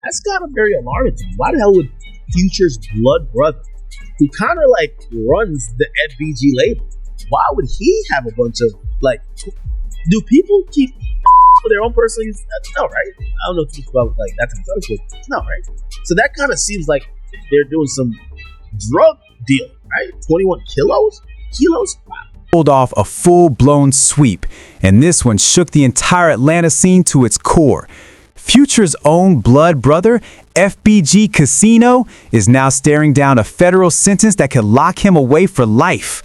that's kind of very alarming to me. Why the hell would Future's blood brother, who kind of like runs the FBG label, why would he have a bunch of like? Do people keep for their own personal use? No, right? I don't know if it's about like that kind of stuff. No, right? So that kind of seems like they're doing some drug deal, right? 21 kilos? Wow. Pulled off a full-blown sweep, and this one shook the entire Atlanta scene to its core. Future's own blood brother, FBG Casino, is now staring down a federal sentence that could lock him away for life.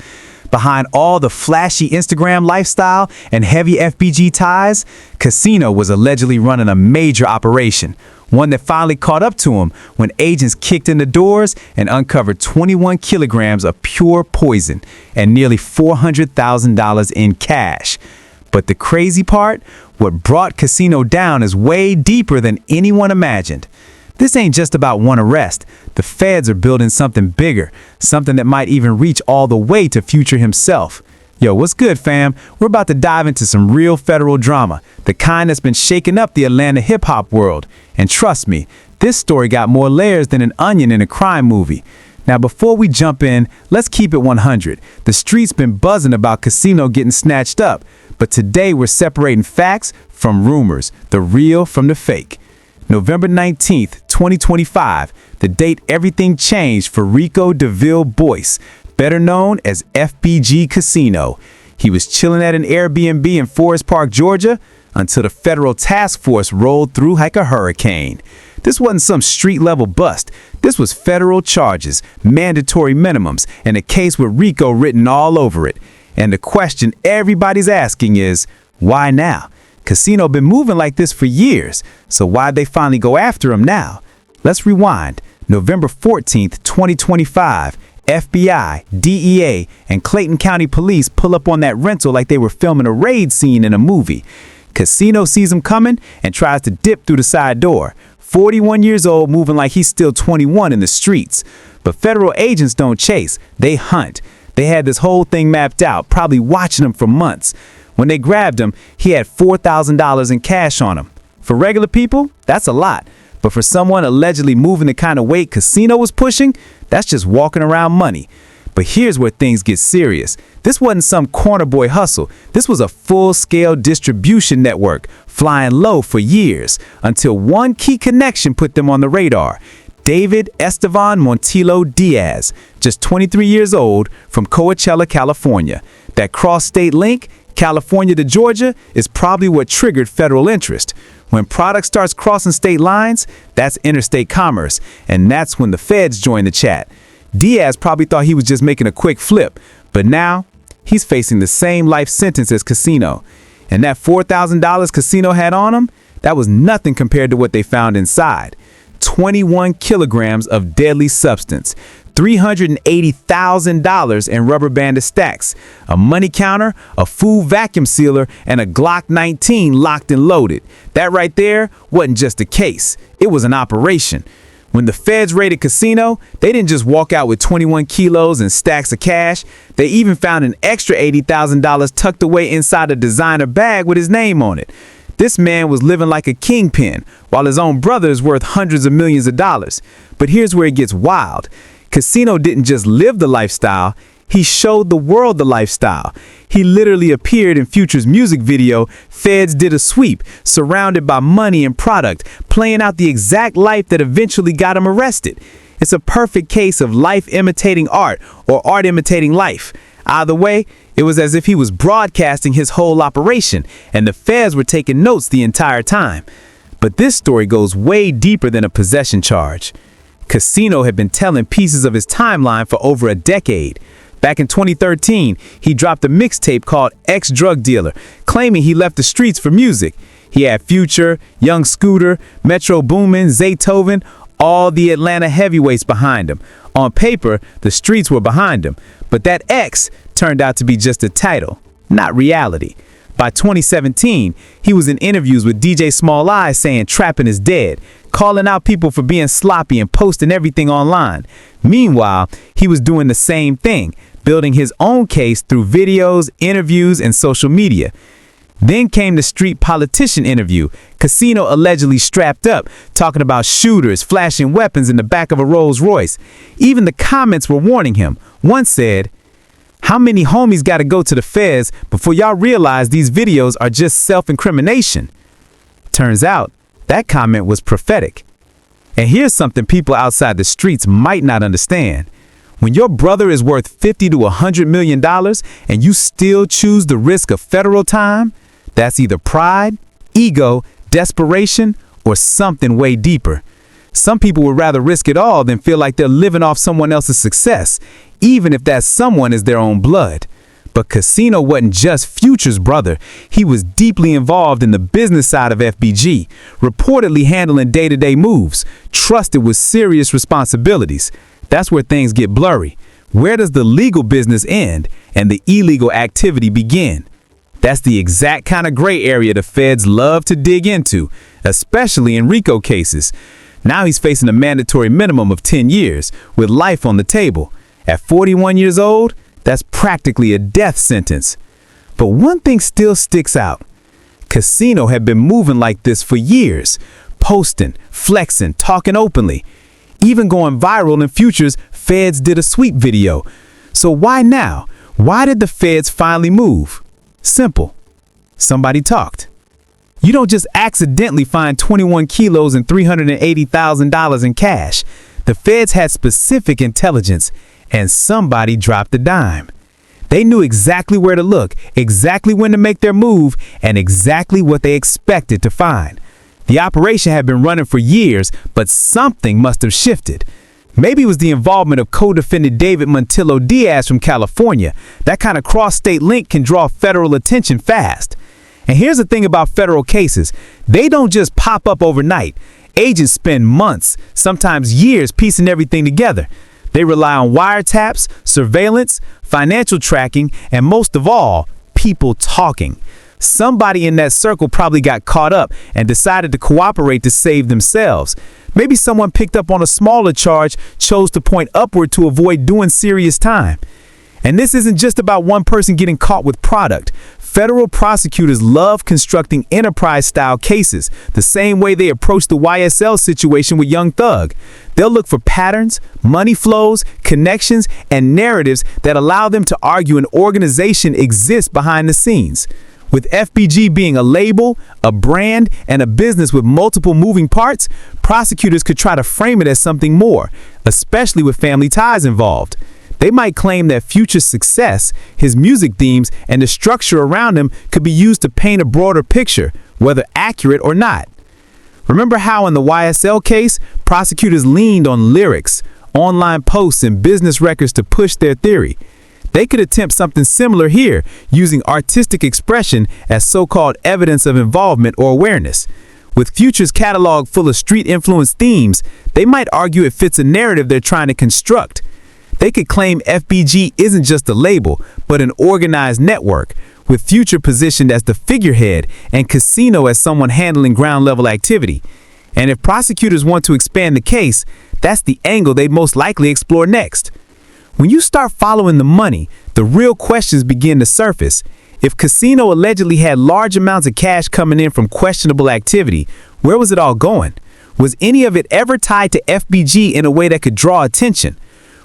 Behind all the flashy Instagram lifestyle and heavy FBG ties, Casino was allegedly running a major operation, one that finally caught up to him when agents kicked in the doors and uncovered 21 kilograms of pure poison and nearly $400,000 in cash. But the crazy part, what brought Casino down is way deeper than anyone imagined. This ain't just about one arrest. The feds are building something bigger, something that might even reach all the way to Future himself. Yo, what's good, fam? We're about to dive into some real federal drama, the kind that's been shaking up the Atlanta hip-hop world. And trust me, this story got more layers than an onion in a crime movie. Now, before we jump in, let's keep it 100. The street's been buzzing about Casino getting snatched up, but today we're separating facts from rumors, the real from the fake. November 19th, 2025, the date everything changed for Rico DeVille Boyce, better known as FBG Casino. He was chilling at an Airbnb in Forest Park, Georgia, until the federal task force rolled through like a hurricane. This wasn't some street-level bust. This was federal charges, mandatory minimums, and a case with Rico written all over it. And the question everybody's asking is, why now? Casino been moving like this for years, so why'd they finally go after him now? Let's rewind. November 14th, 2025, FBI, DEA, and Clayton County Police pull up on that rental like they were filming a raid scene in a movie. Casino sees him coming and tries to dip through the side door. 41 years old, moving like he's still 21 in the streets. But federal agents don't chase, they hunt. They had this whole thing mapped out, probably watching him for months. When they grabbed him, he had $4,000 in cash on him. For regular people, that's a lot. But for someone allegedly moving the kind of weight Casino was pushing, that's just walking around money. But here's where things get serious. This wasn't some corner boy hustle. This was a full-scale distribution network, flying low for years, until one key connection put them on the radar. David Estevan Montillo Diaz, just 23 years old, from Coachella, California. That cross-state link, California to Georgia, is probably what triggered federal interest. When product starts crossing state lines, that's interstate commerce, and that's when the feds join the chat. Diaz probably thought he was just making a quick flip, but now he's facing the same life sentence as Casino. And that $4,000 Casino had on him, that was nothing compared to what they found inside. 21 kilograms of deadly substance, $380,000 in rubber banded stacks, a money counter, a food vacuum sealer, and a Glock 19 locked and loaded. That right there wasn't just a case, it was an operation. When the feds raided Casino, they didn't just walk out with 21 kilos and stacks of cash. They even found an extra $80,000 tucked away inside a designer bag with his name on it. This man was living like a kingpin, while his own brother is worth hundreds of millions of dollars. But here's where it gets wild. Casino didn't just live the lifestyle, he showed the world the lifestyle. He literally appeared in Future's music video, Feds Did a Sweep, surrounded by money and product, playing out the exact life that eventually got him arrested. It's a perfect case of life imitating art or art imitating life. Either way, it was as if he was broadcasting his whole operation, and the feds were taking notes the entire time. But this story goes way deeper than a possession charge. Casino had been telling pieces of his timeline for over a decade. Back in 2013, he dropped a mixtape called Ex-Drug Dealer, claiming he left the streets for music. He had Future, Young Scooter, Metro Boomin, Zaytoven, all the Atlanta heavyweights behind him. On paper, the streets were behind him, but that X turned out to be just a title, not reality. By 2017, he was in interviews with DJ Small Eyes saying trapping is dead, calling out people for being sloppy and posting everything online. Meanwhile, he was doing the same thing, building his own case through videos, interviews, and social media. Then came the street politician interview. Casino allegedly strapped up, talking about shooters, flashing weapons in the back of a Rolls Royce. Even the comments were warning him. One said, "How many homies got to go to the feds before y'all realize these videos are just self-incrimination?" Turns out, that comment was prophetic. And here's something people outside the streets might not understand. When your brother is worth $50 to $100 million and you still choose the risk of federal time, that's either pride, ego, desperation, or something way deeper. Some people would rather risk it all than feel like they're living off someone else's success, even if that someone is their own blood. But Casino wasn't just Future's brother. He was deeply involved in the business side of FBG, reportedly handling day-to-day moves, trusted with serious responsibilities. That's where things get blurry. Where does the legal business end and the illegal activity begin? That's the exact kind of gray area the feds love to dig into, especially in RICO cases. Now he's facing a mandatory minimum of 10 years, with life on the table. At 41 years old, that's practically a death sentence. But one thing still sticks out. Casino had been moving like this for years, posting, flexing, talking openly, even going viral in Future's Feds Did a Sweep video. So why now? Why did the feds finally move? Simple. Somebody talked. You don't just accidentally find 21 kilos and $380,000 in cash. The feds had specific intelligence, and somebody dropped a dime. They knew exactly where to look, exactly when to make their move, and exactly what they expected to find. The operation had been running for years, but something must have shifted. Maybe it was the involvement of co-defendant David Montillo Diaz from California. That kind of cross-state link can draw federal attention fast. And here's the thing about federal cases. They don't just pop up overnight. Agents spend months, sometimes years, piecing everything together. They rely on wiretaps, surveillance, financial tracking, and most of all, people talking. Somebody in that circle probably got caught up and decided to cooperate to save themselves. Maybe someone picked up on a smaller charge, chose to point upward to avoid doing serious time. And this isn't just about one person getting caught with product. Federal prosecutors love constructing enterprise-style cases, the same way they approach the YSL situation with Young Thug. They'll look for patterns, money flows, connections, and narratives that allow them to argue an organization exists behind the scenes. With FBG being a label, a brand, and a business with multiple moving parts, prosecutors could try to frame it as something more, especially with family ties involved. They might claim that Future's success, his music themes, and the structure around him could be used to paint a broader picture, whether accurate or not. Remember how in the YSL case, prosecutors leaned on lyrics, online posts, and business records to push their theory? They could attempt something similar here, using artistic expression as so-called evidence of involvement or awareness. With Future's catalog full of street-influenced themes, they might argue it fits a narrative they're trying to construct. They could claim FBG isn't just a label, but an organized network, with Future positioned as the figurehead and Casino as someone handling ground-level activity. And if prosecutors want to expand the case, that's the angle they'd most likely explore next. When you start following the money, the real questions begin to surface. If Casino allegedly had large amounts of cash coming in from questionable activity, where was it all going? Was any of it ever tied to FBG in a way that could draw attention?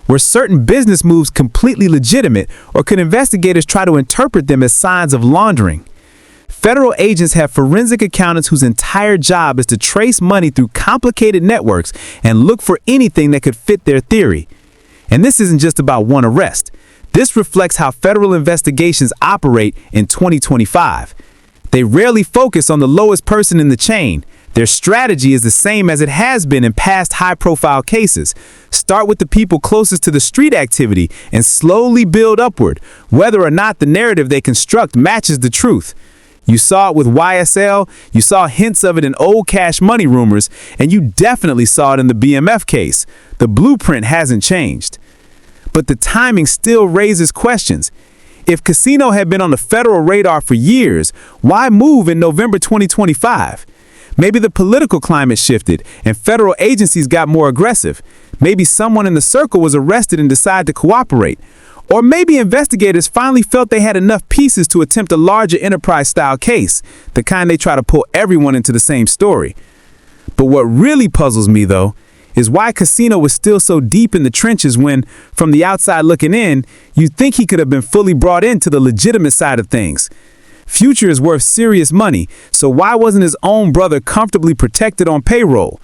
Were certain business moves completely legitimate, or could investigators try to interpret them as signs of laundering? Federal agents have forensic accountants whose entire job is to trace money through complicated networks and look for anything that could fit their theory. And this isn't just about one arrest. This reflects how federal investigations operate in 2025. They rarely focus on the lowest person in the chain. Their strategy is the same as it has been in past high-profile cases. Start with the people closest to the street activity and slowly build upward, whether or not the narrative they construct matches the truth. You saw it with YSL, you saw hints of it in old Cash Money rumors, and you definitely saw it in the BMF case. The blueprint hasn't changed. But the timing still raises questions. If Casino had been on the federal radar for years, why move in November 2025? Maybe the political climate shifted and federal agencies got more aggressive. Maybe someone in the circle was arrested and decided to cooperate. Or maybe investigators finally felt they had enough pieces to attempt a larger enterprise-style case, the kind they try to pull everyone into the same story. But what really puzzles me, though, is why Casino was still so deep in the trenches when, from the outside looking in, you'd think he could have been fully brought into the legitimate side of things. Future is worth serious money, so why wasn't his own brother comfortably protected on payroll?